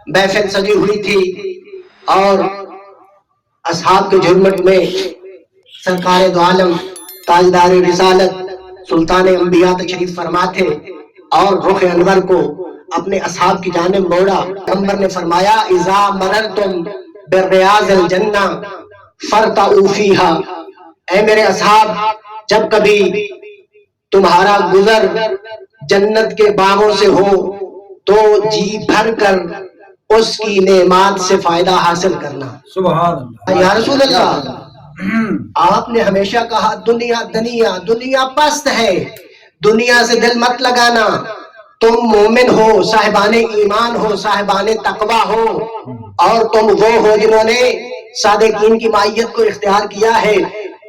محفل سجی ہوئی تھی اور اصحاب کے جھرمٹ میں سرکار دو عالم تاجدار رسالت سلطان انبیاء تشریف فرما تھے اور رخ انور کو اپنے اصحاب کی جانب موڑا. پیغمبر نے فرمایا اذا مررتم بالریاض الجنہ فرتعوا فیہا، اے میرے اصحاب جب کبھی تمہارا گزر جنت کے باغوں سے ہو تو جی بھر کر اس کی نعمات سے فائدہ حاصل کرنا. سبحان اللہ. یا رسول اللہ آپ نے ہمیشہ کہا دنیا دنیا دنیا پست ہے، دنیا سے دل مت لگانا. تم مومن ہو، صاحبان ایمان ہو، صاحبان تقوی ہو، اور تم وہ ہو جنہوں نے صادقین کی معیت کو اختیار کیا ہے.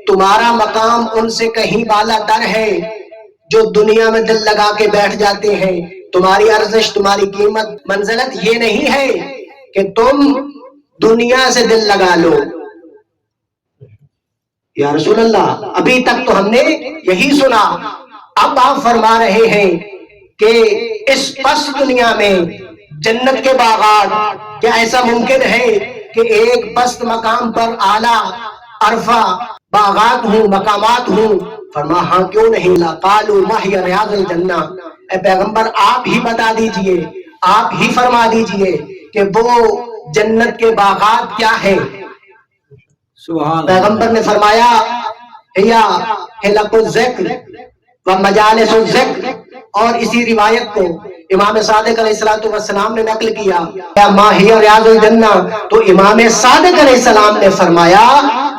تمہارا مقام ان سے کہیں بالا تر ہے جو دنیا میں دل لگا کے بیٹھ جاتے ہیں. تمہاری ارزش، تمہاری قیمت، منزلت یہ نہیں ہے کہ تم دنیا سے دل لگا لو. یا رسول اللہ ابھی تک تو ہم نے یہی سنا، اب آپ فرما رہے ہیں کہ اس پس دنیا میں جنت کے باغات، کیا ایسا ممکن ہے کہ ایک پست مقام پر اعلیٰ عرفہ باغات ہوں، مقامات ہوں؟ فرما ہاں کیوں نہیں. لا قالوا ما هي ریاض الجنہ. اے پیغمبر آپ ہی بتا دیجئے، آپ ہی فرما دیجئے کہ وہ جنت کے باغات کیا ہیں. پیغمبر نے فرمایا ہیا حلق الذکر و مجالس الذکر، اور اسی روایت کو امام صادق علیہ السلام نے نقل کیا ما ہی ریاض الجنہ، تو امام صادق علیہ السلام نے فرمایا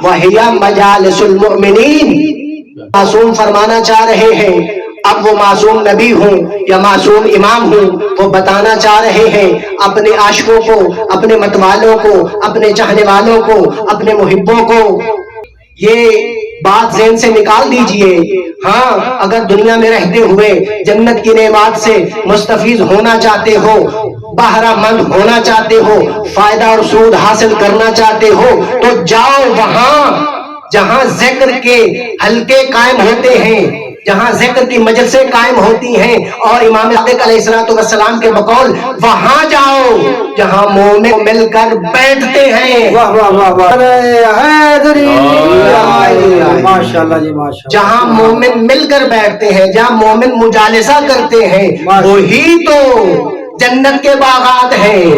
وہی مجالس المؤمنین. معصوم فرمانا چاہ رہے ہیں، اب وہ معصوم نبی ہوں یا معصوم امام ہوں، وہ بتانا چاہ رہے ہیں اپنے عاشقوں کو، اپنے متوالوں کو، اپنے چاہنے والوں کو، اپنے محبوں کو یہ بات ذہن سے نکال دیجئے. ہاں اگر دنیا میں رہتے ہوئے جنت کی نعمات سے مستفیض ہونا چاہتے ہو، بہرہ مند ہونا چاہتے ہو، فائدہ اور سود حاصل کرنا چاہتے ہو، تو جاؤ وہاں جہاں ذکر کے حلقے قائم ہوتے ہیں، جہاں ذکر کی مجلسیں قائم ہوتی ہیں، اور امام صادق علیہ السلام کے بقول وہاں جاؤ جہاں مومن مل کر بیٹھتے ہیں. جہاں مومن مل کر بیٹھتے ہیں، جہاں مومن مجالسہ کرتے ہیں، وہی تو جنت کے باغات ہیں.